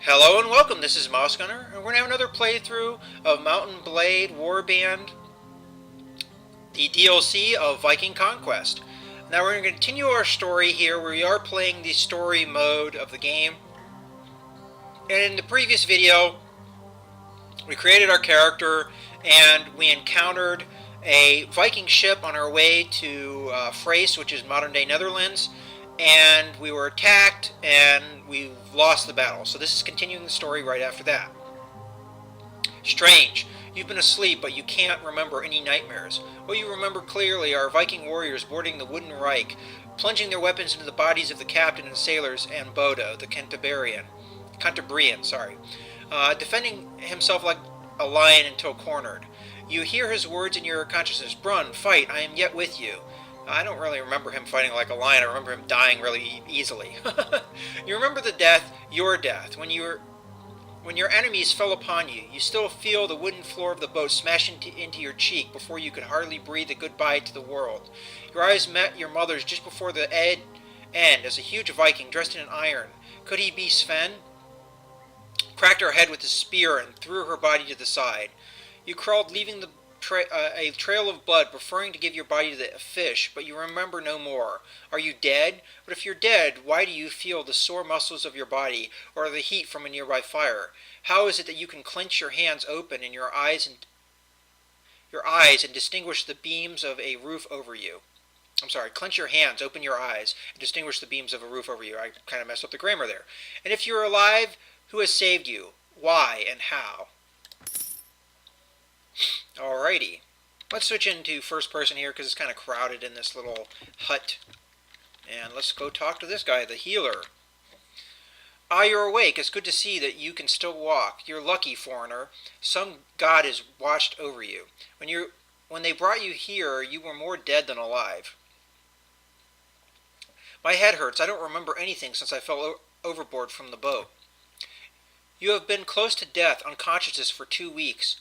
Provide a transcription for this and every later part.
Hello and welcome, this is Mouse Gunner, and we're going to have another playthrough of Mountain Blade Warband, the DLC of Viking Conquest. Now we're going to continue our story here, where we are playing the story mode of the game. And in the previous video, we created our character, and we encountered a Viking ship on our way to Thrace, which is modern-day Netherlands, and we were attacked, and we lost the battle. So this is continuing the story right after that. Strange. You've been asleep, but you can't remember any nightmares. What you remember clearly are Viking warriors boarding the wooden Reich, plunging their weapons into the bodies of the captain and sailors, and Bodo, the Cantabrian, defending himself like a lion until cornered. You hear his words in your consciousness: "Brun, fight, I am yet with you." I don't really remember him fighting like a lion. I remember him dying really easily. You remember the death, your death, when your enemies fell upon you. You still feel the wooden floor of the boat smash into your cheek before you could hardly breathe a goodbye to the world. Your eyes met your mother's just before the end as a huge Viking dressed in iron. Could he be Sven? Cracked her head with his spear and threw her body to the side. You crawled, leaving a trail of blood, preferring to give your body to the fish, but you remember no more. Are you dead? But if you're dead, why do you feel the sore muscles of your body, or the heat from a nearby fire? How is it that you can clench your hands open in your eyes and distinguish the beams of a roof over you? Clench your hands, open your eyes, and distinguish the beams of a roof over you. I kind of messed up the grammar there. And if you're alive, who has saved you? Why and how? Alrighty. Let's switch into first person here because it's kind of crowded in this little hut. And let's go talk to this guy, the healer. Ah, you're awake. It's good to see that you can still walk. You're lucky, foreigner. Some god has watched over you. When they brought you here, you were more dead than alive. My head hurts. I don't remember anything since I fell overboard from the boat. You have been close to death, unconscious for 2 weeks.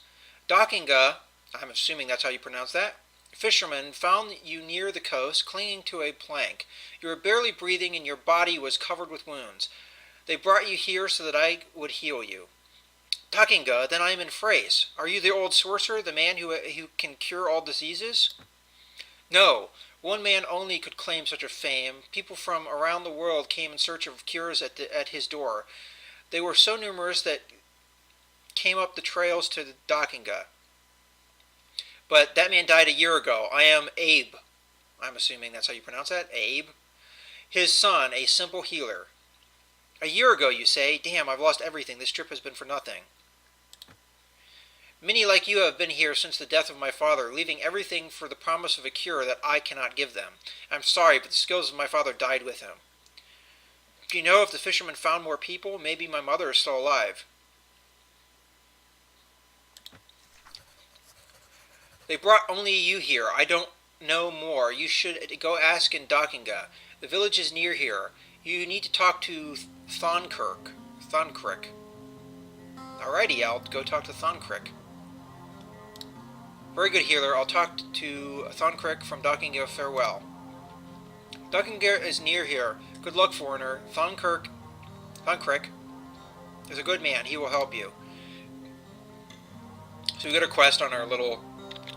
Dockinga, I'm assuming that's how you pronounce that, fishermen found you near the coast, clinging to a plank. You were barely breathing and your body was covered with wounds. They brought you here so that I would heal you. Dockinga, then I am in Thrace. Are you the old sorcerer, the man who can cure all diseases? No, one man only could claim such a fame. People from around the world came in search of cures at his door. They were so numerous that came up the trails to the Dockinga. But that man died a year ago. I am Abe. I'm assuming that's how you pronounce that? Abe. His son, a simple healer. A year ago, you say? Damn, I've lost everything. This trip has been for nothing. Many like you have been here since the death of my father, leaving everything for the promise of a cure that I cannot give them. I'm sorry, but the skills of my father died with him. Do you know if the fishermen found more people? Maybe my mother is still alive. They brought only you here. I don't know more. You should go ask in Dockinga. The village is near here. You need to talk to Thonkirk. Alrighty, I'll go talk to Thonkirk. Very good, healer. I'll talk to Thonkirk from Dockinga. Farewell. Dockinga is near here. Good luck, foreigner. Thonkirk is a good man. He will help you. So we got a quest on our little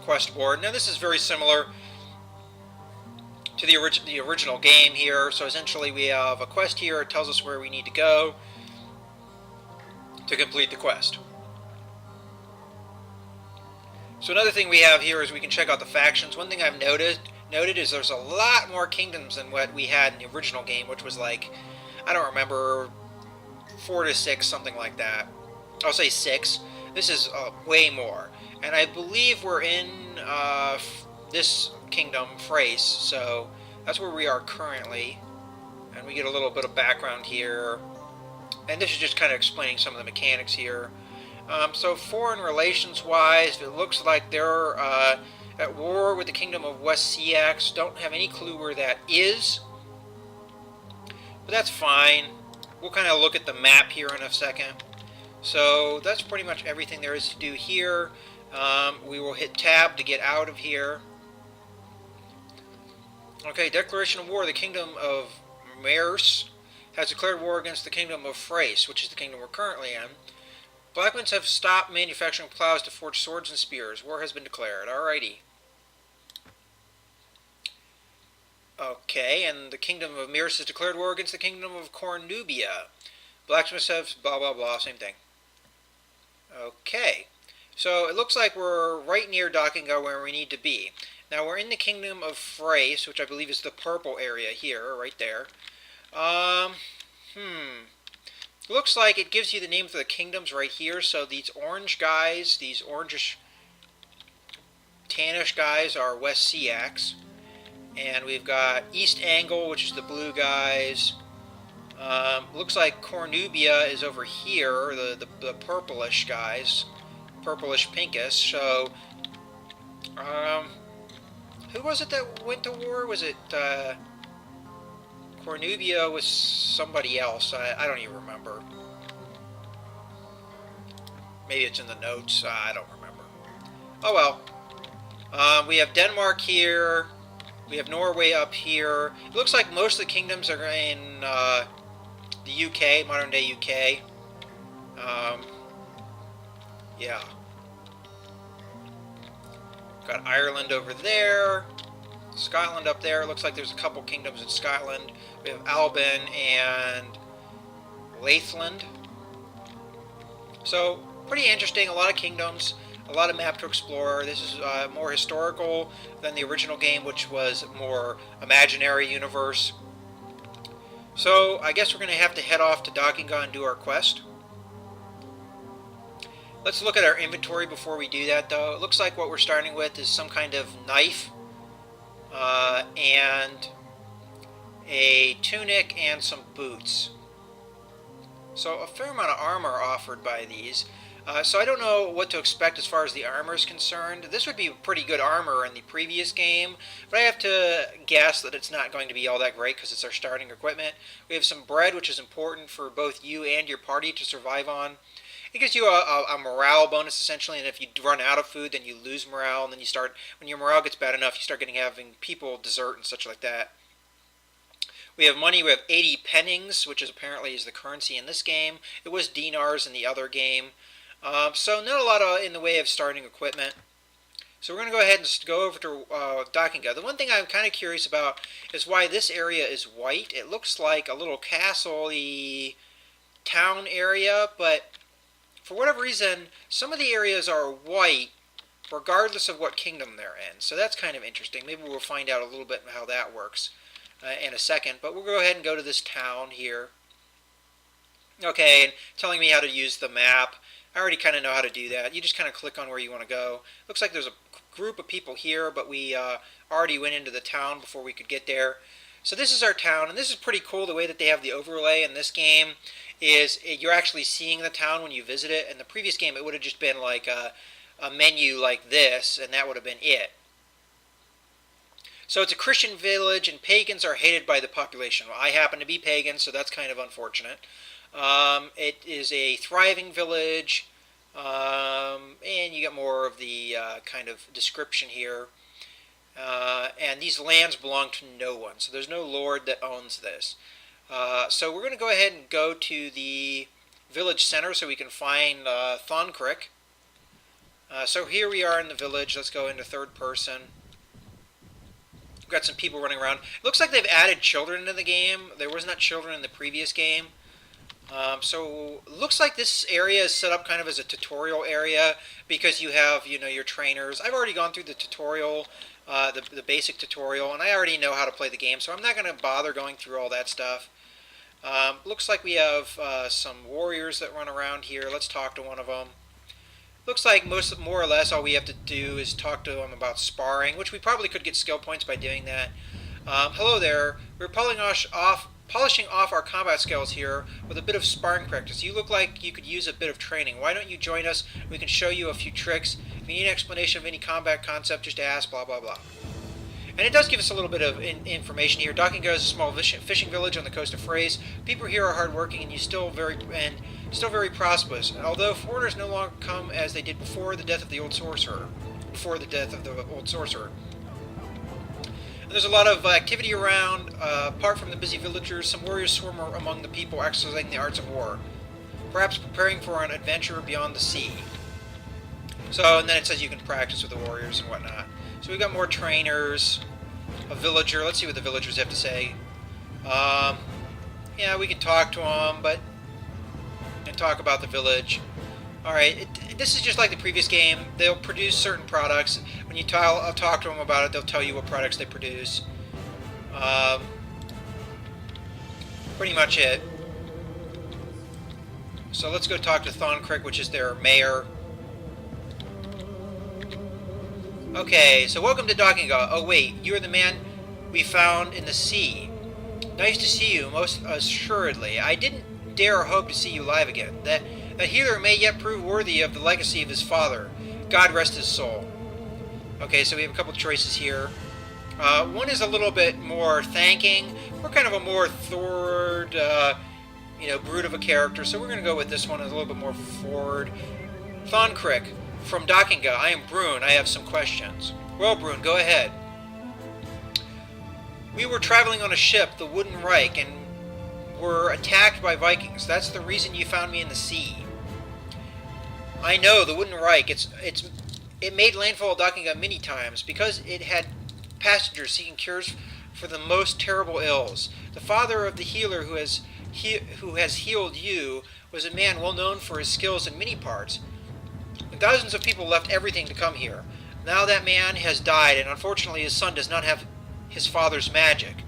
quest board. Now this is very similar to the original game here. So essentially we have a quest here. It tells us where we need to go to complete the quest. So another thing we have here is we can check out the factions. One thing I've noted is there's a lot more kingdoms than what we had in the original game, which was like, I don't remember, 4 to 6, something like that. I'll say 6. This is way more. And I believe we're in this kingdom, Thrace, so that's where we are currently. And we get a little bit of background here. And this is just kind of explaining some of the mechanics here. So foreign relations-wise, it looks like they're at war with the kingdom of West Seax. Don't have any clue where that is. But that's fine. We'll kind of look at the map here in a second. So that's pretty much everything there is to do here. We will hit tab to get out of here. Okay, declaration of war. The kingdom of Merse has declared war against the kingdom of Thrace, which is the kingdom we're currently in. Blacksmiths have stopped manufacturing plows to forge swords and spears. War has been declared. Alrighty. Okay, and the kingdom of Myrus has declared war against the kingdom of Cornubia. Blacksmiths have blah blah blah, same thing. Okay, so it looks like we're right near Dockinga where we need to be. Now we're in the kingdom of Thrace, which I believe is the purple area here, right there. Looks like it gives you the names of the kingdoms right here. So these orange guys, these orangish, tannish guys are West Seax. And we've got East Angle, which is the blue guys. Looks like Cornubia is over here, the purplish guys. Purplish pinkish. So, who was it that went to war? Was it, Cornubia was somebody else. I don't even remember. Maybe it's in the notes. I don't remember. Oh well. We have Denmark here. We have Norway up here. It looks like most of the kingdoms are in the UK, modern day UK. Yeah. Got Ireland over there. Scotland up there. Looks like there's a couple kingdoms in Scotland. We have Alban and Lathland. So, pretty interesting. A lot of kingdoms. A lot of map to explore. This is more historical than the original game, which was more imaginary universe. So I guess we're going to have to head off to Dockinga and do our quest. Let's look at our inventory before we do that, though. It looks like what we're starting with is some kind of knife and a tunic and some boots. So a fair amount of armor offered by these. So I don't know what to expect as far as the armor is concerned. This would be pretty good armor in the previous game, but I have to guess that it's not going to be all that great because it's our starting equipment. We have some bread, which is important for both you and your party to survive on. It gives you a morale bonus, essentially, and if you run out of food, then you lose morale, and then you start, when your morale gets bad enough, you start having people desert and such like that. We have money. We have 80 pennings, which is apparently is the currency in this game. It was dinars in the other game. So not a lot in the way of starting equipment. So we're going to go ahead and go over to Dockinga. The one thing I'm kind of curious about is why this area is white. It looks like a little castle-y town area, but for whatever reason, some of the areas are white regardless of what kingdom they're in. So that's kind of interesting. Maybe we'll find out a little bit how that works in a second. But we'll go ahead and go to this town here. Okay, and telling me how to use the map. I already kind of know how to do that. You just kind of click on where you want to go. Looks like there's a group of people here, but we already went into the town before we could get there. So this is our town, and this is pretty cool. The way that they have the overlay in this game is you're actually seeing the town when you visit it. In the previous game, it would have just been like a menu like this, and that would have been it. So it's a Christian village, and pagans are hated by the population. Well, I happen to be pagan, so that's kind of unfortunate. It is a thriving village, and you get more of the kind of description here. And these lands belong to no one, so there's no lord that owns this. So we're going to go ahead and go to the village center so we can find Thonkrick. So here we are in the village. Let's go into third person. We've got some people running around. It looks like they've added children into the game. There was not children in the previous game. So looks like this area is set up kind of as a tutorial area because you have, your trainers. I've already gone through the tutorial, the basic tutorial, and I already know how to play the game, so I'm not going to bother going through all that stuff. Looks like we have some warriors that run around here. Let's talk to one of them. Looks like more or less all we have to do is talk to them about sparring, which we probably could get skill points by doing that. Hello there. We're polishing off our combat skills here with a bit of sparring practice. You look like you could use a bit of training. Why don't you join us? We can show you a few tricks. If you need an explanation of any combat concept, just ask, blah, blah, blah. And it does give us a little bit of information here. Dockinga is a small fishing village on the coast of Thrace. People here are hardworking and still very prosperous. And although foreigners no longer come as they did before the death of the old sorcerer. And There's a lot of activity around. Apart from the busy villagers, some warriors swarm among the people exercising the arts of war, perhaps preparing for an adventure beyond the sea. So, and then it says you can practice with the warriors and whatnot. So we got more trainers, a villager. Let's see what the villagers have to say. Yeah, we can talk to them, and talk about the village. Alright, this is just like the previous game. They'll produce certain products. When you talk to them about it, they'll tell you what products they produce. Pretty much it. So let's go talk to Thoncrick, which is their mayor. Okay, so welcome to Dockinga. Oh wait, you're the man we found in the sea. Nice to see you, most assuredly. I didn't dare hope to see you alive again. That healer may yet prove worthy of the legacy of his father. God rest his soul. Okay, so we have a couple of choices here. One is a little bit more thanking. We're kind of a more thwarted, brute of a character, so we're going to go with this one as a little bit more forward. Thoncrick, from Dockinga, I am Brune. I have some questions. Well, Brune, go ahead. We were traveling on a ship, the Wooden Reich, and were attacked by Vikings. That's the reason you found me in the sea. I know, the Wooden Reich. It made landfall at Dockinga many times because it had passengers seeking cures for the most terrible ills. The father of the healer who has healed you was a man well known for his skills in many parts. And thousands of people left everything to come here. Now that man has died, and unfortunately his son does not have his father's magic.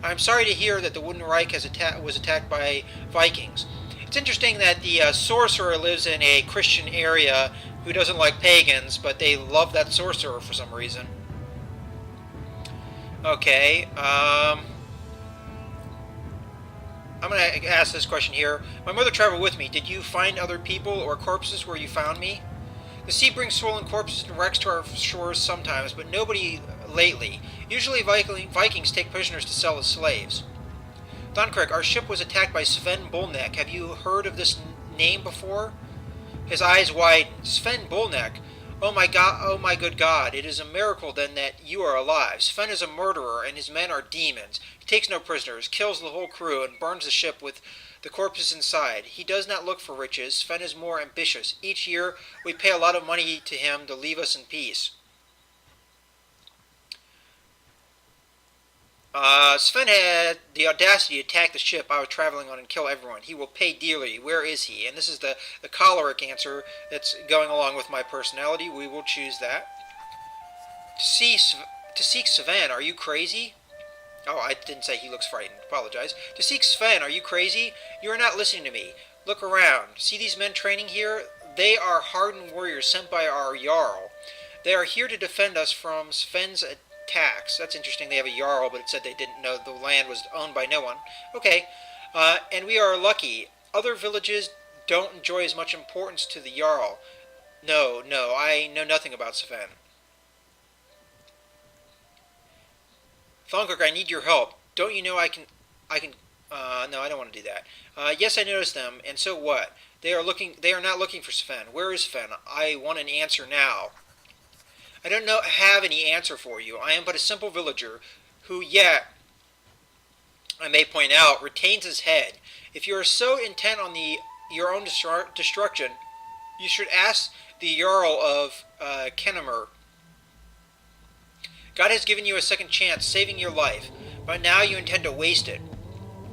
I am sorry to hear that the Wooden Reich was attacked by Vikings. It's interesting that the sorcerer lives in a Christian area who doesn't like pagans, but they love that sorcerer for some reason. Okay, I'm going to ask this question here. My mother traveled with me. Did you find other people or corpses where you found me? The sea brings swollen corpses and wrecks to our shores sometimes, but nobody lately. Usually Vikings take prisoners to sell as slaves. Thoncrick, our ship was attacked by Sven Bullneck. Have you heard of this name before? His eyes widened. Sven Bullneck? Oh my good God, it is a miracle then that you are alive. Sven is a murderer and his men are demons. He takes no prisoners, kills the whole crew, and burns the ship with the corpses inside. He does not look for riches. Sven is more ambitious. Each year we pay a lot of money to him to leave us in peace. Sven had the audacity to attack the ship I was traveling on and kill everyone. He will pay dearly. Where is he? And this is the choleric answer that's going along with my personality. We will choose that. To seek Sven, are you crazy? Oh, I didn't say he looks frightened. Apologize. To seek Sven, are you crazy? You are not listening to me. Look around. See these men training here? They are hardened warriors sent by our Jarl. They are here to defend us from Sven's attacks. That's interesting. They have a Jarl, but it said they didn't know the land was owned by no one. Okay. And we are lucky. Other villages don't enjoy as much importance to the Jarl. No, I know nothing about Sven. Thoncrick, I need your help. Don't you know I can, no, I don't want to do that. Yes, I noticed them, and so what? They are not looking for Sven. Where is Sven? I want an answer now. I don't have any answer for you. I am but a simple villager who, yet, I may point out, retains his head. If you are so intent on your own destruction, you should ask the Jarl of Kennemer. God has given you a second chance, saving your life, but now you intend to waste it.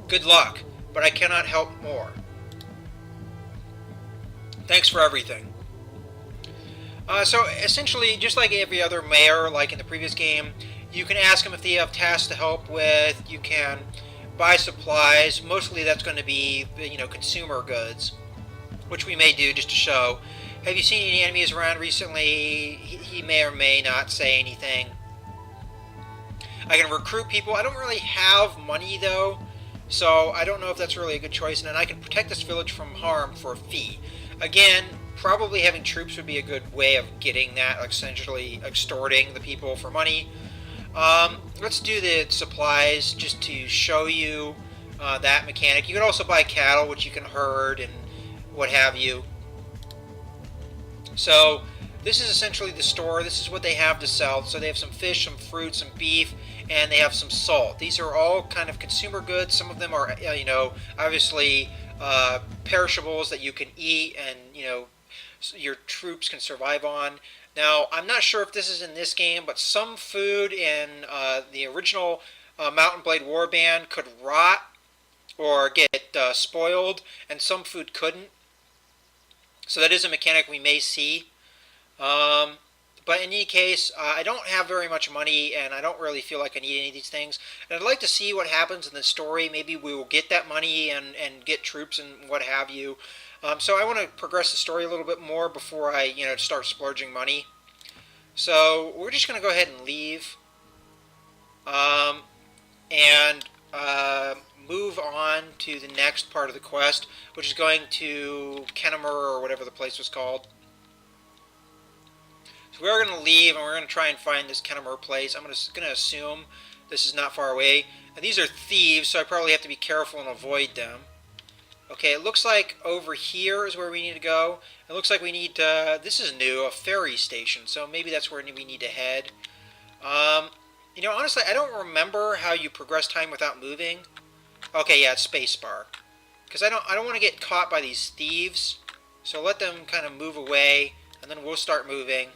Good luck, but I cannot help more. Thanks for everything. So essentially, just like every other mayor, like in the previous game, you can ask them if they have tasks to help with. You can buy supplies. Mostly that's going to be, consumer goods, which we may do just to show. Have you seen any enemies around recently? He may or may not say anything. I can recruit people. I don't really have money, though, so I don't know if that's really a good choice. And then I can protect this village from harm for a fee. Again, probably having troops would be a good way of getting that, essentially extorting the people for money. Let's do the supplies just to show you that mechanic. You can also buy cattle, which you can herd and what have you. So this is essentially the store. This is what they have to sell. So they have some fish, some fruit, some beef, and they have some salt. These are all kind of consumer goods. Some of them are, obviously perishables that you can eat and, your troops can survive on. Now, I'm not sure if this is in this game, but some food in the original Mount and Blade Warband could rot or get spoiled, and some food couldn't. So that is a mechanic we may see. But in any case, I don't have very much money, and I don't really feel like I need any of these things. And I'd like to see what happens in the story. Maybe we will get that money and get troops and what have you. So I want to progress the story a little bit more before I, start splurging money. So we're just going to go ahead and leave. And move on to the next part of the quest, which is going to Kennemer, or whatever the place was called. So we're going to leave, and we're going to try and find this Kennemer place. I'm going to assume this is not far away. Now, these are thieves, so I probably have to be careful and avoid them. Okay, it looks like over here is where we need to go. It looks like we need to, this is new, a ferry station, so maybe that's where we need to head. Honestly, I don't remember how you progress time without moving. Okay, yeah, it's spacebar. Because I don't want to get caught by these thieves. So let them kind of move away, and then we'll start moving.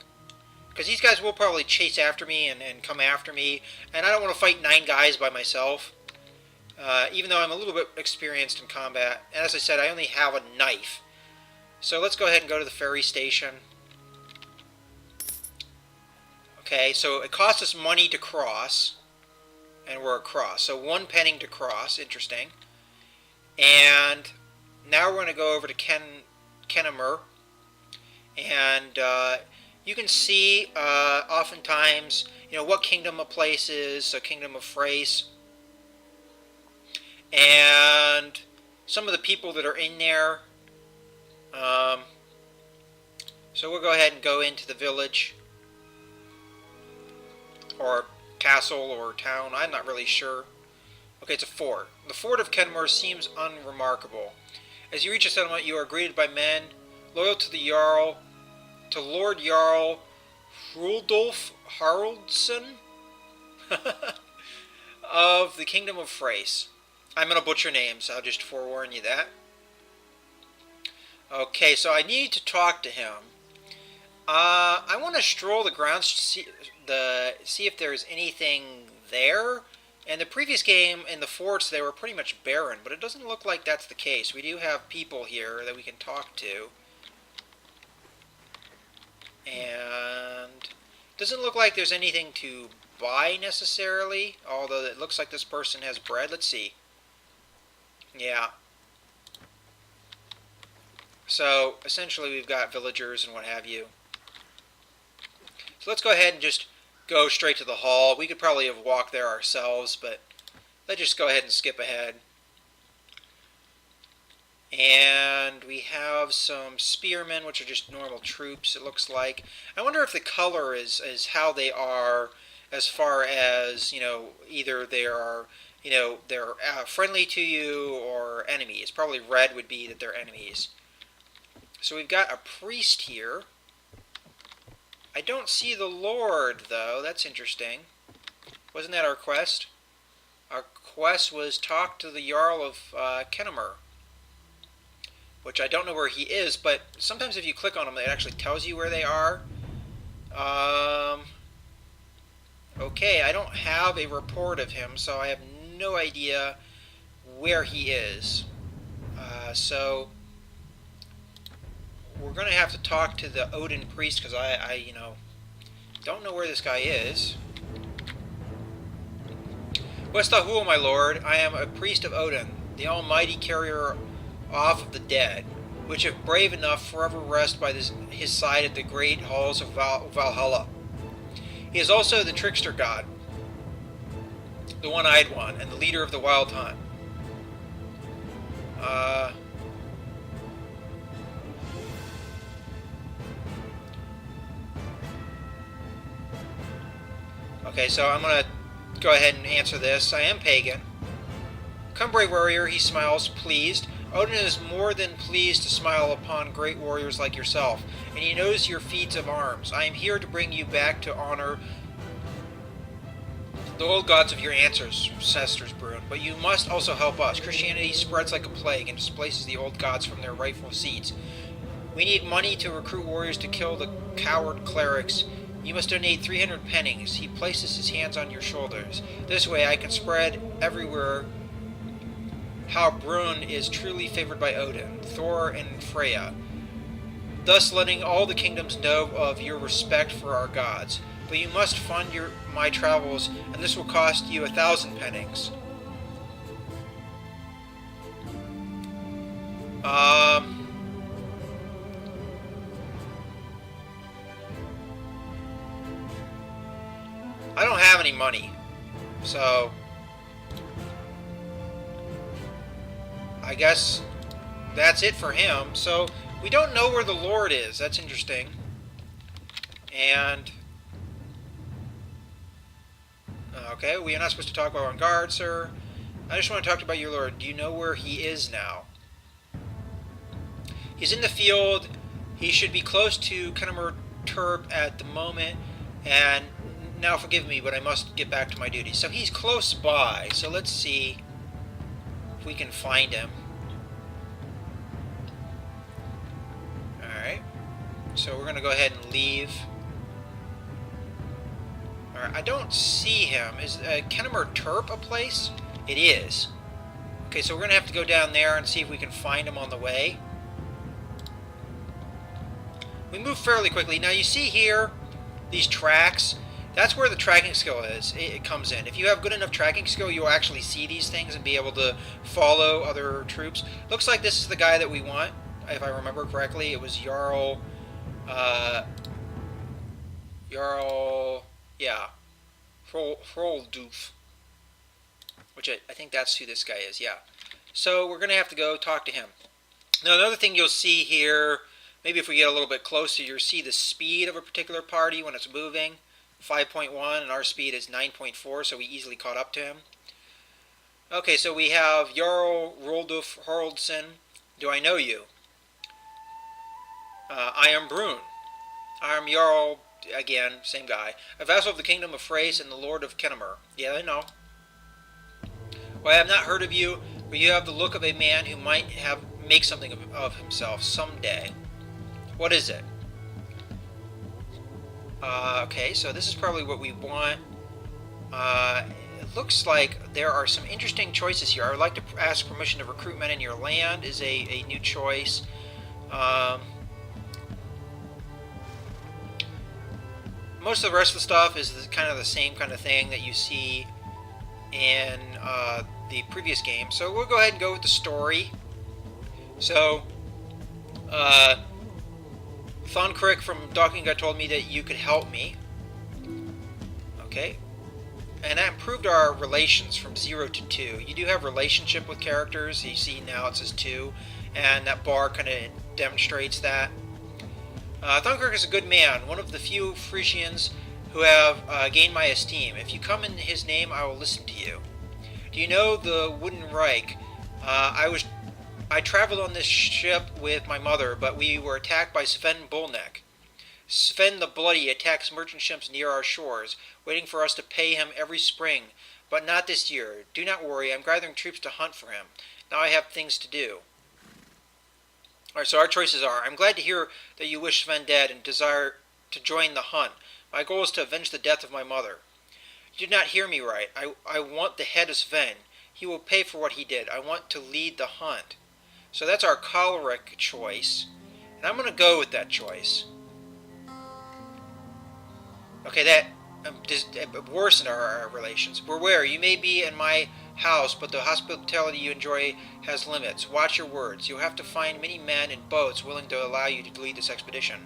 Because these guys will probably chase after me and come after me. And I don't want to fight 9 guys by myself. Even though I'm a little bit experienced in combat. And as I said, I only have a knife. So let's go ahead and go to the ferry station. Okay, so it costs us money to cross. And we're across. So 1 penny to cross. Interesting. And now we're going to go over to Kennemer. And you can see oftentimes, what kingdom a place is. So Kingdom of Thrace. And some of the people that are in there. So we'll go ahead and go into the village. Or castle or town, I'm not really sure. Okay, it's a fort. The fort of Kenmore seems unremarkable. As you reach a settlement, you are greeted by men loyal to the Jarl, to Lord Jarl Hrulfdolf Haraldsson of the Kingdom of Thrace. I'm going to butcher names, I'll just forewarn you that. Okay, so I need to talk to him. I want to stroll the grounds to see if there's anything there. In the previous game, in the forts, they were pretty much barren, but it doesn't look like that's the case. We do have people here that we can talk to. And it doesn't look like there's anything to buy necessarily, although it looks like this person has bread. Let's see. Yeah. So, essentially we've got villagers and what have you. So let's go ahead and just go straight to the hall. We could probably have walked there ourselves, but let's just go ahead and skip ahead. And we have some spearmen, which are just normal troops, it looks like. I wonder if the color is how they are as far as, either they are, they're friendly to you or enemies. Probably red would be that they're enemies. So we've got a priest here. I don't see the Lord, though. That's interesting. Wasn't that our quest? Our quest was talk to the Jarl of Kennemer, which I don't know where he is, but sometimes if you click on him, it actually tells you where they are. Okay, I don't have a report of him, so I have no idea where he is. So we're going to have to talk to the Odin priest, because I don't know where this guy is. Westahul, my lord, I am a priest of Odin, the almighty carrier off of the dead, which if brave enough forever rest by his side at the great halls of Valhalla. He is also the trickster god, the one-eyed one, and the leader of the wild hunt. Okay, so I'm going to go ahead and answer this. I am pagan. Come, brave warrior, he smiles, pleased. Odin is more than pleased to smile upon great warriors like yourself, and he knows your feats of arms. I am here to bring you back to honor the old gods of your ancestors, Brune, but you must also help us. Christianity spreads like a plague and displaces the old gods from their rightful seats. We need money to recruit warriors to kill the coward clerics. You must donate 300 pennies. He places his hands on your shoulders. This way I can spread everywhere how Brune is truly favored by Odin, Thor, and Freya, thus letting all the kingdoms know of your respect for our gods. But you must fund my travels, and this will cost you 1,000 pennies. I don't have any money, so I guess that's it for him. So we don't know where the Lord is. That's interesting. And okay, we are not supposed to talk about on guard, sir. I just want to talk about your Lord. Do you know where he is now? He's in the field. He should be close to Kennemer Turp at the moment. And now forgive me, but I must get back to my duty. So he's close by. So let's see if we can find him. Alright. So we're going to go ahead and leave. Alright, I don't see him. Is Kennemer Turp a place? It is. Okay, so we're going to have to go down there and see if we can find him on the way. We move fairly quickly. Now you see here, these tracks. That's where the tracking skill is. It comes in. If you have good enough tracking skill, you'll actually see these things and be able to follow other troops. Looks like this is the guy that we want, if I remember correctly. It was Jarl, yeah, Hroldoof, which I think that's who this guy is, yeah. So we're going to have to go talk to him. Now another thing you'll see here, maybe if we get a little bit closer, you'll see the speed of a particular party when it's moving. 5.1, and our speed is 9.4, so we easily caught up to him. Okay, so we have Jarl Hroldoof Haraldsson. Do I know you? I am Brune. I am Jarl, again, same guy. A vassal of the kingdom of Freys and the lord of Kennemer. Yeah, I know. Well, I have not heard of you, but you have the look of a man who might make something of himself someday. What is it? Okay, so this is probably what we want. It looks like there are some interesting choices here. I would like to ask permission to recruit men in your land is a new choice. Most of the rest of the stuff is kind of the same kind of thing that you see in the previous game. So we'll go ahead and go with the story. So, Thonkrick from Dockinga told me that you could help me. Okay. And that improved our relations from 0 to 2. You do have relationship with characters. You see now it says 2. And that bar kind of demonstrates that. Thonkrick is a good man. One of the few Frisians who have gained my esteem. If you come in his name, I will listen to you. Do you know the Wooden Reich? I traveled on this ship with my mother, but we were attacked by Sven Bullneck. Sven the Bloody attacks merchant ships near our shores, waiting for us to pay him every spring, but not this year. Do not worry, I'm gathering troops to hunt for him. Now I have things to do. Alright, so our choices are, I'm glad to hear that you wish Sven dead and desire to join the hunt. My goal is to avenge the death of my mother. You did not hear me right. I want the head of Sven. He will pay for what he did. I want to lead the hunt. So that's our choleric choice. And I'm going to go with that choice. Okay, that worsened our relations. Beware, you may be in my house, but the hospitality you enjoy has limits. Watch your words. You'll have to find many men and boats willing to allow you to lead this expedition.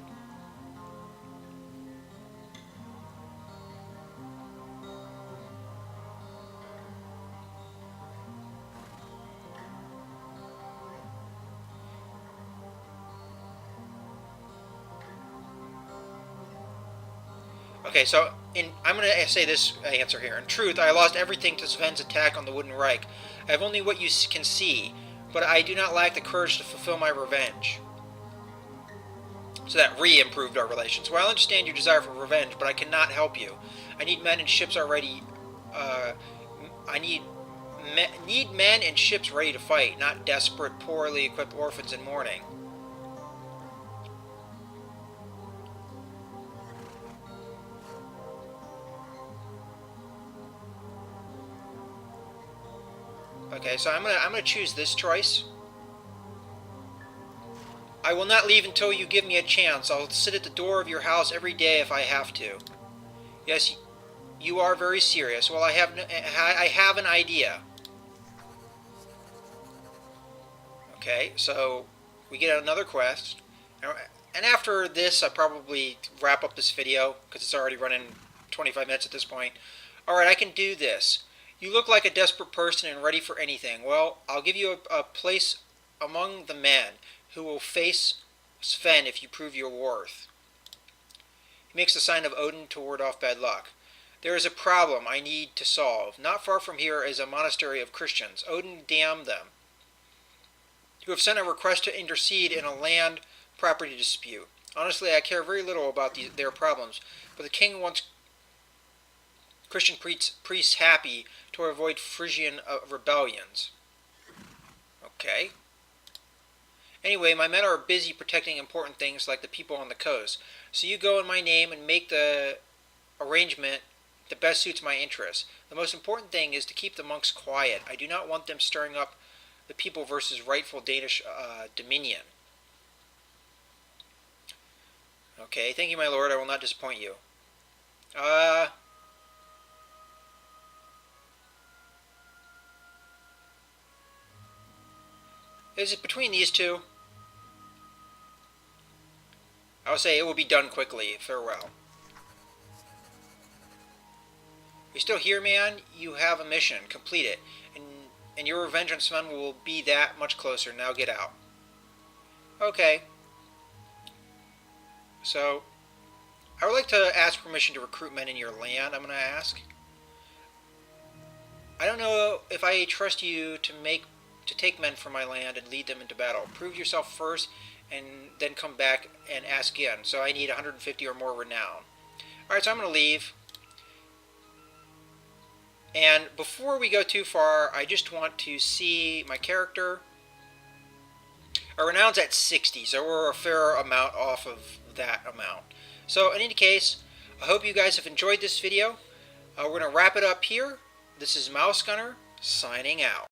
Okay, so I'm going to say this answer here. In truth, I lost everything to Sven's attack on the Wooden Reich. I have only what you can see, but I do not lack the courage to fulfill my revenge. So that re-improved our relations. Well, I understand your desire for revenge, but I cannot help you. I need men and ships already I need men and ships ready to fight, not desperate, poorly equipped orphans in mourning. Okay, so I'm gonna choose this choice. I will not leave until you give me a chance. I'll sit at the door of your house every day if I have to. Yes, you are very serious. Well, I have an idea. Okay, so we get another quest. And after this, I probably wrap up this video because it's already running 25 minutes at this point. Alright, I can do this. You look like a desperate person and ready for anything. Well, I'll give you a place among the men who will face Sven if you prove your worth. He makes the sign of Odin to ward off bad luck. There is a problem I need to solve. Not far from here is a monastery of Christians. Odin damned them. You have sent a request to intercede in a land property dispute. Honestly, I care very little about their problems, but the king wants Christian priests happy to avoid Frisian rebellions. Okay. Anyway, my men are busy protecting important things like the people on the coast. So you go in my name and make the arrangement that best suits my interests. The most important thing is to keep the monks quiet. I do not want them stirring up the people versus rightful Danish dominion. Okay, thank you, my lord. I will not disappoint you. Is it between these two? I will say it will be done quickly. Farewell. You still here, man? You have a mission. Complete it. And your revenge on Sven will be that much closer. Now get out. Okay. So, I would like to ask permission to recruit men in your land, I'm going to ask. I don't know if I trust you to take men from my land and lead them into battle. Prove yourself first and then come back and ask again. So I need 150 or more renown. Alright, so I'm going to leave. And before we go too far, I just want to see my character. Our renown's at 60, so we're a fair amount off of that amount. So in any case, I hope you guys have enjoyed this video. We're going to wrap it up here. This is Mouse Gunner, signing out.